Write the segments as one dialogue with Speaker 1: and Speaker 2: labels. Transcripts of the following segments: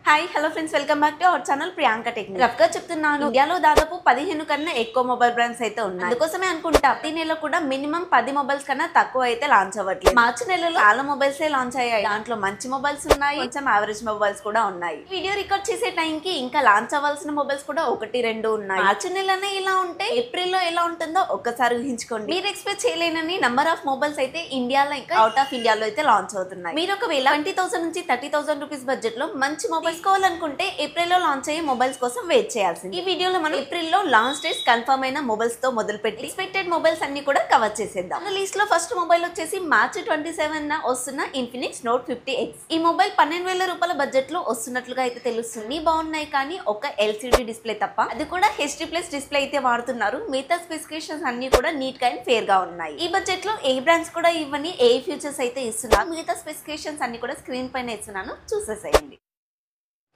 Speaker 1: Hi hello friends, welcome back to our channel Priyanka technique. రఫ్గా చెప్తున్నాను, ఇండియాలో దాదాపు 15 కన్నా ఎక్కువ మొబైల్ బ్రాండ్స్ అయితే ఉన్నాయి. అందుకోసమే అనుకుంటా ప్రతి నెల కూడా మినిమం 10 మొబైల్స్ కన్నా తక్కువ అయితే లాంచ్ అవ్వట్లేదు. మార్చి నెలలో చాలా మొబైల్స్ లాంచ్ అయ్యాయి. దాంట్లో మంచి మొబైల్స్ ఉన్నాయి, కొంచెం యావరేజ్ మొబైల్స్ కూడా ఉన్నాయి. వీడియో రికార్డ్ చేసే టైం కి ఇంకా లాంచ్ అవ్వాల్సిన మొబైల్స్ కూడా 1-2 ఉన్నాయి. మార్చి నెలనే ఇలా ఉంటే ఏప్రిల్ లో ఎలా ఉంటుందో ఒక్కసారి ఊహించుకోండి. మీరు ఎక్స్పెక్ట్ చేయలేనని నంబర్ ఆఫ్ మొబైల్స్ అయితే ఇండియాలో ఇంకా అవుట్ ఆఫ్ ఇండియాలో అయితే లాంచ్ అవుతున్నాయి. మీరు ఒకవేళ 20,000 నుంచి 30,000 రూపీస్ బడ్జెట్ లో మంచి మొబైల్ తీసుకోవాలనుకుంటే ఏప్రిల్ లో లాంచ్ అయ్యే మొబైల్స్ కోసం వెయిట్ చేయాల్సింది. ఈ వీడియోలో మనం ఏప్రిల్ లో లాంచ్ డేట్స్ కన్ఫర్మ్ అయిన మొబైల్స్ తో మొదలుపెట్టి ఎక్స్పెక్టెడ్ మొబైల్స్ అన్ని కూడా కవర్ చేసేద్దాం. లిస్ట్ లో ఫస్ట్ మొబైల్ వచ్చేసి మార్చి 27 వస్తున్న ఇన్ఫినిక్స్ నోట్ 50X. ఈ మొబైల్ 12,000 రూపాయల బడ్జెట్ లో వస్తున్నట్లుగా అయితే తెలుస్తుంది. బాగున్నాయి కానీ ఒక ఎల్సిడి డిస్ప్లే తప్ప, అది కూడా HD+ డిస్ప్లే అయితే వాడుతున్నారు. మిగతా స్పెసిఫికేషన్స్ అన్ని కూడా నీట్ గా అండ్ ఫేర్ గా ఉన్నాయి. ఈ బడ్జెట్ లో ఏ బ్రాండ్స్ కూడా ఇవ్వని ఏ ఫీచర్స్ అయితే ఇస్తున్నారు. మిగతా స్పెసిఫికేషన్స్ అన్ని కూడా స్క్రీన్ పైన ఇస్తున్నాను, చూసేసేయండి.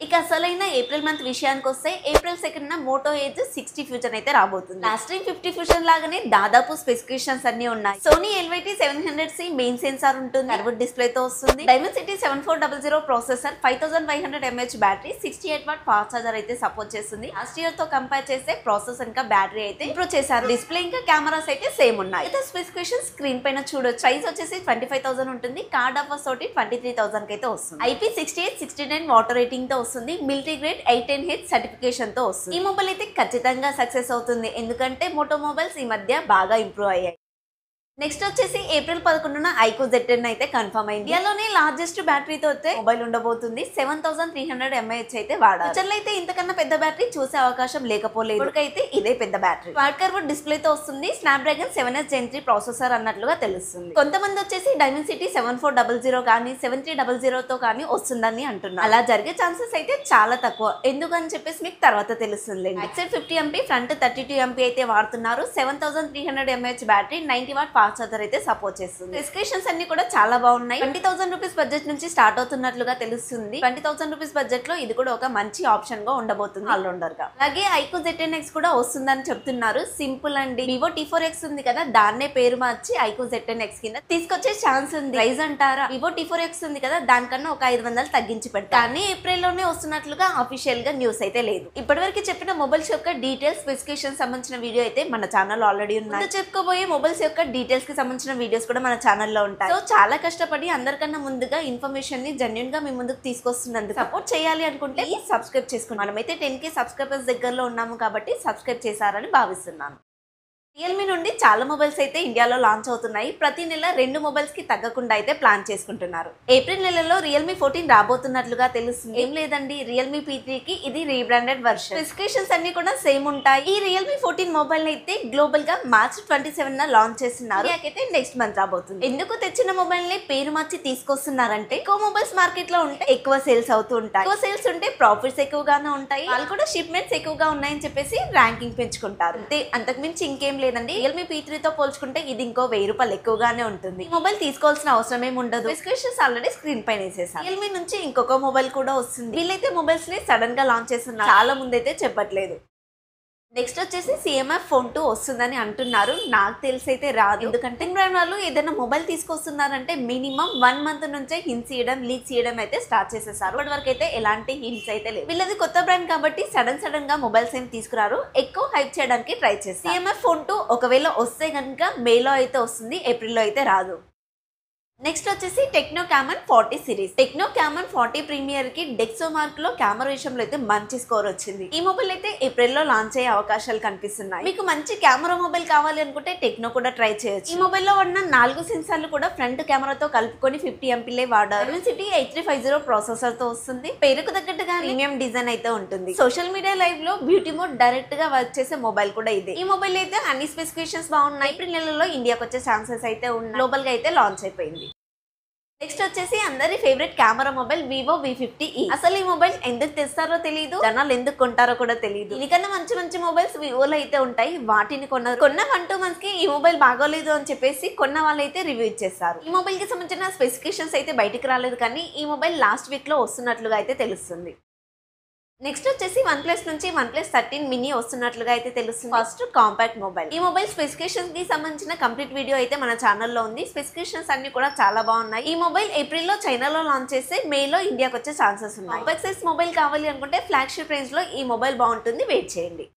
Speaker 1: ఇక అసలైన ఏప్రిల్ మంత్ విషయానికి వస్తే ఏప్రిల్ 2 మోటో ఎడ్జ్ 60 ఫ్యూజన్ అయితే రాబోతుంది. లాస్ట్ టైం 50 ఫ్యూజన్ లాగానే దాదాపు స్పెసిఫికేషన్స్ అన్ని ఉన్నాయి. Sony LYT 700C main sensor ఉంటుంది, కర్వ్డ్ డిస్ప్లే తో వస్తుంది. Dimensity 7400 processor, 5500 mAh battery, 68 watt fast charger అయితే సపోర్ట్ చేస్తుంది. లాస్ట్ ఇయర్ తో కంపేర్ చేస్తే ప్రాసెసర్ ఇంకా బ్యాటరీ అయితే ఇంప్రూవ్ చేశారు. డిస్ప్లే ఇంకా కెమెరాస్ అయితే సేమ్ ఉన్నాయి. అయితే స్పెసిఫికేషన్ స్క్రీన్ పైన చూడొచ్చు. ప్రైస్ వచ్చేసి 25,000 ఉంటుంది. కార్డ్ ఆఫర్స్ తోటి 23,000 కి అయితే వస్తుంది. IP68-69 వాటర్ రేటింగ్ తో వస్తుంది. మిలిటరీ గ్రేడ్ 810H సర్టిఫికేషన్ తో వస్తుంది. ఈ మొబైల్ అయితే ఖచ్చితంగా సక్సెస్ అవుతుంది, ఎందుకంటే మోటో మొబైల్స్ ఈ మధ్య బాగా ఇంప్రూవ్ అయ్యాయి. నెక్స్ట్ వచ్చేసి ఏప్రిల్ 11 ఐకో Z10 అయితే కన్ఫర్మ్ అయింది. ఇండియాలోనే లార్జెస్ట్ బ్యాటరీతో అయితే మొబైల్ ఉండబోతుంది. 7300 mAh అయితే వాడాలి. ఫ్యూచర్లో అయితే ఇంతకన్నా పెద్ద బ్యాటరీ చూసే అవకాశం లేకపోలేదు. ఇప్పటికైతే ఇదే పెద్ద బ్యాటరీ. క్వాడ్ కర్వ్డ్ డిస్ప్లే తో వస్తుంది. స్నాప్డ్రాగన్ 7S Gen 3 ప్రాసెసర్ అన్నట్లుగా తెలుస్తుంది. కొంతమంది వచ్చేసి డైమెన్సిటీ 7400 కానీ 7300 తో కానీ వస్తుందని అంటున్నారు. అలా జరిగే ఛాన్సెస్ అయితే చాలా తక్కువ. ఎందుకని చెప్పేసి మీకు తర్వాత తెలుస్తుంది. బ్యాక్ 50 MP, ఫ్రంట్ 32 MP అయితే వాడుతున్నారు. 7300 mAh battery, 90 what fast charger అయితే సపోర్ట్ చేస్తుంది. స్పెసిఫికేషన్స్ అన్ని కూడా చాలా బాగున్నాయి. 20,000 రూపీస్ బడ్జెట్ నుంచి స్టార్ట్ అవుతున్నట్లుగా తెలుస్తుంది. 20,000 రూపీస్ బడ్జెట్ లో ఇది కూడా ఒక మంచి ఆప్షన్ గా ఉండబోతుంది ఆల్రౌండర్ గా. అలాగే ఐకో Z10X కూడా వస్తుందని చెప్తున్నారు. సింపుల్ అండి. వివో T4X ఉంది కదా, దాన్నే పేరు మార్చి ఐకో Z10X కింద తీసుకొచ్చే ఛాన్స్ ఉంది. ప్రైస్ అంటారా, వివో T4X ఉంది కదా, దానికన్నా ఒక 500 తగ్గించి పెడతారు. కానీ ఏప్రిల్ లోనే వస్తున్నట్లుగా అఫీషియల్ గా న్యూస్ అయితే లేదు. ఇప్పటివరకు చెప్పిన మొబైల్స్ యొక్క డీటెయిల్స్, స్పెసిఫికేషన్ సంబంధించిన వీడియో అయితే మన ఛానల్ ఆల్రెడీ ఉంది. చెప్పుకోబోయే మొబైల్స్ యొక్క డీటెయిల్స్ కి సంబంధించిన వీడియోస్ కూడా మన ఛానల్లో ఉంటాయి. సో చాలా కష్టపడి అందరికన్నా ముందుగా ఇన్ఫర్మేషన్ ని జెన్యూన్ గా మీ ముందుకు తీసుకొస్తున్నందుకు సపోర్ట్ చేయాలి అనుకుంటే సబ్స్క్రైబ్ చేసుకోండి. మనమైతే 10K సబ్స్క్రైబర్స్ దగ్గరలో ఉన్నాము కాబట్టి సబ్స్క్రైబ్ చేశారని భావిస్తున్నాను. రియల్మీ నుండి చాలా మొబైల్స్ అయితే ఇండియాలో లాంచ్ అవుతున్నాయి. ప్రతి నెల 2 మొబైల్స్ కి తగ్గకుండా అయితే ప్లాన్ చేసుకుంటున్నారు. ఏప్రిల్ నెలలో రియల్మీ 14 రాబోతున్నట్లుగా తెలుస్తుంది. ఏం లేదండి, రియల్మీ P3 కి ఇది రీబ్రాండెడ్ వర్షన్. స్పెసిఫికేషన్స్ అన్ని కూడా సేమ్ ఉంటాయి. ఈ రియల్మీ 14 మొబైల్ అయితే గ్లోబల్ గా మార్చి 27 లాంచ్ చేస్తున్నారు. అయితే నెక్స్ట్ మంత్ రాబోతుంది. ఎందుకు తెచ్చిన మొబైల్ ని పేరు మార్చి తీసుకొస్తున్నారంటే, ఎక్కువ మొబైల్స్ మార్కెట్ లో ఉంటే ఎక్కువ సేల్స్ అవుతూ ఉంటాయి. ఎక్కువ సేల్స్ ఉంటే ప్రాఫిట్స్ ఎక్కువగానే ఉంటాయి. వాళ్ళు కూడా షిప్మెంట్స్ ఎక్కువగా ఉన్నాయని చెప్పేసి ర్యాంకింగ్ పెంచుకుంటారు. అంతే, అంతకుమించి ఇంకేం లేదండి. రియల్మీ P3 తో పోల్చుకుంటే ఇది ఇంకో 1000 రూపాయలు ఎక్కువగానే ఉంటుంది. మొబైల్ తీసుకోవాల్సిన అవసరం ఏమి ఉండదు. స్పెసిఫికేషన్స్ ఆల్రెడీ స్క్రీన్ పైన వేసేసారు. రియల్మీ నుంచి ఇంకొక మొబైల్ కూడా వస్తుంది. వీళ్ళైతే మొబైల్స్ ని సడన్ గా లాంచ్ చేస్తున్నారు, చాలా ముందైతే చెప్పట్లేదు. నెక్స్ట్ వచ్చేసి CMF Phone 2 వస్తుందని అంటున్నారు. నాకు తెలిసి అయితే రాదు, ఎందుకంటే బ్రాండ్ వాళ్ళు ఏదైనా మొబైల్ తీసుకొస్తున్నారంటే మినిమం 1 మంత్ నుంచే హింట్స్ చేయడం, లీక్ చేయడం అయితే స్టార్ట్ చేసేసారు. ఇప్పటి వరకు అయితే ఎలాంటి హింట్స్ అయితే లేవు. వీళ్ళది కొత్త బ్రాండ్ కాబట్టి సడన్ గా మొబైల్స్ ఏం తీసుకురారు, ఎక్కువ హైప్ చేయడానికి ట్రై చేస్తారు. CMF Phone 2 ఒకవేళ వస్తే కనుక మేలో అయితే వస్తుంది, ఏప్రిల్ లో అయితే రాదు. నెక్స్ట్ వచ్చేసి Tecno Camon 40 series. Tecno Camon 40 premier కి డెక్సోమార్క్ లో కెమెరా విషయంలో అయితే మంచి స్కోర్ వచ్చింది. ఈ మొబైల్ అయితే ఏప్రిల్ లో లాంచ్ అయ్యే అవకాశాలు కనిపిస్తున్నాయి. మీకు మంచి కెమెరా మొబైల్ కావాలి అనుకుంటే టెక్నో కూడా ట్రై చేయొచ్చు. ఈ మొబైల్ లో ఉన్న 4 సెన్సార్లు కూడా ఫ్రంట్ కెమెరాతో కలుపుకొని 50 MP వాడారు. డైమెన్సిటీ 8350 ప్రాసెసర్ తో వస్తుంది. పేరుకు తగ్గట్టుగా ప్రీమియం డిజైన్ అయితే ఉంటుంది. సోషల్ మీడియా లైవ్ లో బ్యూటీ మోడ్ డైరెక్ట్ గా వర్క్ చేసే మొబైల్ కూడా ఇదే. ఈ మొబైల్ అయితే అన్ని స్పెసిఫికేషన్స్ బాగున్నాయి. ఏప్రిల్ నెలలో ఇండియాకి వచ్చే ఛాన్సెస్ అయితే ఉన్నాయి. గ్లోబల్ గా అయితే లాంచ్ అయిపోయింది. నెక్స్ట్ వచ్చేసి అందరి favourite camera mobile Vivo V50e. అసలు ఈ మొబైల్ ఎందుకు తెస్తారో తెలియదు, జనాలు ఎందుకు కొంటారో కూడా తెలియదు. దీనికన్నా మంచి మొబైల్స్ వివోలో అయితే ఉంటాయి, వాటిని కొన్న 1-2 మంత్స్ కి ఈ మొబైల్ బాగోలేదు అని చెప్పేసి కొన్న వాళ్ళైతే రివ్యూ ఇచ్చేస్తారు. ఈ మొబైల్ కి సంబంధించిన స్పెసిఫికేషన్స్ అయితే బయటికి రాలేదు, కానీ ఈ మొబైల్ లాస్ట్ వీక్ లో వస్తున్నట్లుగా అయితే తెలుస్తుంది. నెక్స్ట్ వచ్చేసి OnePlus నుంచి OnePlus 13 మినీ వస్తున్నట్లుగా అయితే తెలుస్తుంది. First compact mobile. ఈ మొబైల్ స్పెసిఫికేషన్స్ కి సంబంధించిన కంప్లీట్ వీడియో అయితే మన ఛానల్లో ఉంది. స్పెసిఫికేషన్స్ అన్ని కూడా చాలా బాగున్నాయి. ఈ మొబైల్ ఏప్రిల్ లో చైనాలో లాంచ్ చేస్తే మేలో ఇండియాకి వచ్చే ఛాన్సెస్ ఉన్నాయి. కాంపాక్ట్ సైజ్ మొబైల్ కావాలి అనుకుంటే ఫ్లాగ్షిప్ రేంజ్ లో ఈ మొబైల్ బాగుంటుంది, వెయిట్ చేయండి.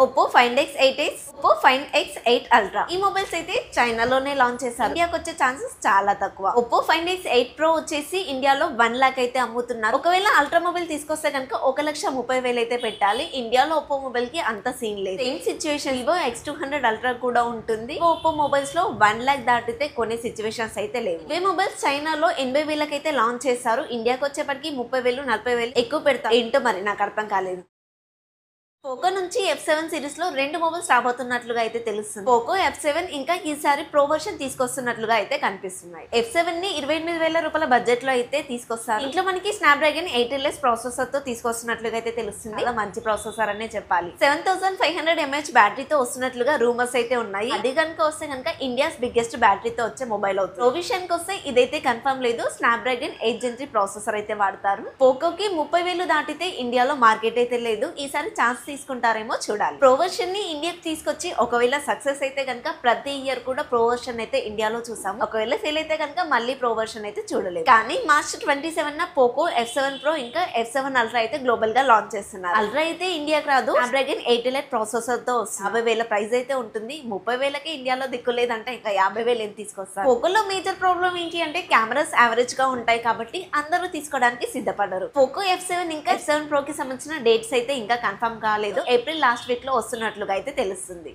Speaker 1: Oppo Find X8s, Oppo Find X8 Ultra. ఈ మొబైల్స్ అయితే చైనాలోనే లాంచ్ చేశారు. ఇండియాకి వచ్చే ఛాన్సెస్ చాలా తక్కువ. Oppo Find X8 Pro వచ్చేసి ఇండియాలో 1 lakh అయితే అమ్ముతున్నారు. ఒకవేళ అల్ట్రా మొబైల్ తీసుకొస్తే కనుక 1,30,000 అయితే పెట్టాలి. ఇండియాలో Oppo మొబైల్ కి అంత సీన్ లేదు. Same situation Vivo X200 Ultra కూడా ఉంటుంది. Oppo మొబైల్స్ లో 1 lakh దాటితే కొనే సిచ్యువేషన్స్ అయితే లేవు. ఇవే మొబైల్స్ చైనాలో 80,000 అయితే లాంచ్ చేశారు. ఇండియాకి వచ్చేప్పటికి 30,000 40,000 ఎక్కువ పెడతారు. ఏంటో మరి నాకు అర్థం కాలేదు. పోకో నుంచి F7 సిరీస్ లో 2 మొబైల్స్ రాబోతున్నట్లుగా అయితే తెలుస్తుంది. పోకో F7 ఇంకా ఈసారి ప్రో వర్షన్ తీసుకొస్తున్నట్లుగా అయితే కనిపిస్తున్నాయి. F7 ని 28,000 రూపాయల బడ్జెట్ లో అయితే తీసుకొస్తారు. ఇంట్లో మనకి స్నాప్డ్రాగన్ 8LS ప్రాసెసర్ తో తీసుకొస్తున్నట్లుగా అయితే తెలుస్తుంది. చాలా మంచి ప్రాసెసర్ అనే చెప్పాలి. 7500 mAh బ్యాటరీతో వస్తున్నట్లుగా రూమర్స్ అయితే ఉన్నాయి. అది కనుక వస్తే కనుక ఇండియాస్ బిగ్గెస్ట్ బ్యాటరీతో వచ్చే మొబైల్ అవుతుంది. ప్రో విషయానికి వస్తే ఇదైతే కన్ఫర్మ్ లేదు. స్నాప్డ్రాగన్ 8 Gen 3 ప్రాసెసర్ అయితే వాడతారు. పోకోకి 30,000 దాటితే ఇండియాలో మార్కెట్ అయితే లేదు. ఈసారి ఛాన్స్ తీసుకుంటారేమో చూడాలి. ప్రో వర్షన్ ని ఇండియాకి తీసుకొచ్చి ఒకవేళ సక్సెస్ అయితే కనుక ప్రతి ఇయర్ కూడా ప్రో వర్షన్ అయితే ఇండియాలో చూసాము. ఒకవేళ ఫెయిల్ అయితే కనుక మళ్ళీ ప్రో వర్షన్ అయితే చూడలేదు. కానీ మార్చ్ 27 పోకో F7 Pro ఇంకా F7 Ultra అయితే గ్లోబల్ గా లాంచ్ చేస్తున్నారు. అల్ట్రా అయితే ఇండియాకి రాదు. స్నాప్డ్రాగన్ 8 ప్రాసెసర్ తో 50,000 ప్రైస్ అయితే ఉంటుంది. 30,000కి ఇండియాలో దిక్కులేదంటే ఇంకా 50,000 ఏం తీసుకొస్తారు. పోకోలో మేజర్ ప్రాబ్లం ఏంటి అంటే కెమెరాస్ యావరేజ్ గా ఉంటాయి కాబట్టి అందరూ తీసుకోవడానికి సిద్ధపడరు. పోకో F7 ఇంకా F7 Pro కి సంబంధించిన డేట్స్ అయితే ఇంకా కన్ఫర్మ్ కాలేదు. ఏప్రిల్ లాస్ట్ వీక్ లో వస్తున్నట్లుగా అయితే తెలుస్తుంది.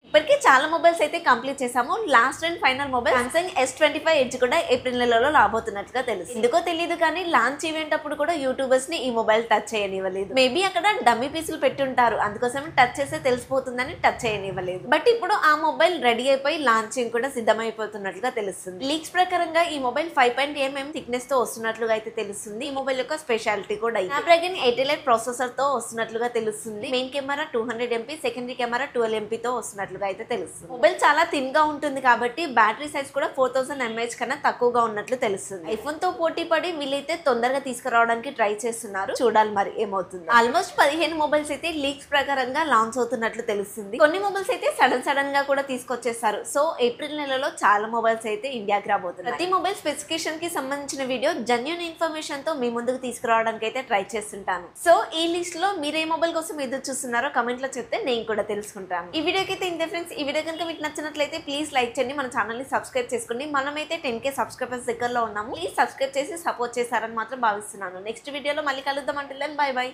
Speaker 1: ఇప్పటికే చాలా మొబైల్స్ అయితే కంప్లీట్ చేసాము. Last and final mobile Samsung S25 Edge కూడా ఏప్రిల్ నెలలో రాబోతున్నట్లుగా తెలుసు. ఎందుకో తెలియదు కానీ లాంచ్ ఈవెంట్ అప్పుడు కూడా యూట్యూబర్స్ ని ఈ మొబైల్ టచ్ చేయనివ్వలేదు. మేబీ అక్కడ డమ్మీ పీసులు పెట్టి ఉంటారు, అందుకోసం టచ్ చేస్తే తెలిసిపోతుందని టచ్ చేయనివ్వలేదు. బట్ ఇప్పుడు ఆ మొబైల్ రెడీ అయిపోయి లాంచింగ్ కూడా సిద్ధమైపోతున్నట్లుగా తెలుస్తుంది. లీక్స్ ప్రకారంగా ఈ మొబైల్ 5.8 mm థిక్నెస్ తో వస్తున్నట్లుగా అయితే తెలుస్తుంది. ఈ మొబైల్ యొక్క స్పెషాలిటీ కూడా స్నాప్డ్రాగన్ 8 ప్రాసెసర్ తో వస్తున్నట్లుగా తెలుస్తుంది. Main camera 200 MP, secondary camera 12 MP తో వస్తున్నట్లుగా అయితే తెలుస్తుంది. మొబైల్ చాలా థిన్ గా ఉంటుంది కాబట్టి బ్యాటరీ సైజ్ కూడా 4000 mAh కన్నా తక్కువగా ఉన్నట్లు తెలుస్తుంది. ఐఫోన్ తో పోటీ పడి వీళ్ళైతే తొందరగా తీసుకురావడానికి ట్రై చేస్తున్నారు. చూడాలి మరి ఏమవుతుంది. ఆల్మోస్ట్ 15 మొబైల్స్ అయితే లీక్స్ ప్రకారంగా లాంచ్ అవుతున్నట్లు తెలుస్తుంది. కొన్ని మొబైల్స్ అయితే సడన్ గా కూడా తీసుకొచ్చేస్తారు. సో ఏప్రిల్ నెలలో చాలా మొబైల్స్ అయితే ఇండియాకి రాబోతున్నాయి. ప్రతి మొబైల్ స్పెసిఫికేషన్ కి సంబంధించిన వీడియో జెన్యూన్ ఇన్ఫర్మేషన్ తో మీ ముందుకు తీసుకురావడానికి అయితే ట్రై చేస్తుంటాను. సో ఈ లిస్ట్ లో మీరు ఏ మొబైల్ కోసం ఎదురు చూస్తున్నారో కమెంట్ లో చెప్తే నేను కూడా తెలుసుకుంటాను. ఈ వీడియోకి అయితే ఇంతే ఫ్రెండ్స్. ఈ వీడియో కనుక మీకు నచ్చినట్లయితే ప్లీజ్ లైక్ చేయండి. మన ఛానల్ ని సబ్స్క్రైబ్ చేసుకోండి. మనమైతే 10K సబ్స్క్రైబర్స్ దగ్గరలో ఉన్నాము. ప్లీజ్ సబ్స్క్రైబ్ చేసి సపోర్ట్ చేశారని మాత్రం భావిస్తున్నాను. నెక్స్ట్ వీడియోలో మళ్ళీ కలుద్దాం. అంటే బై బై.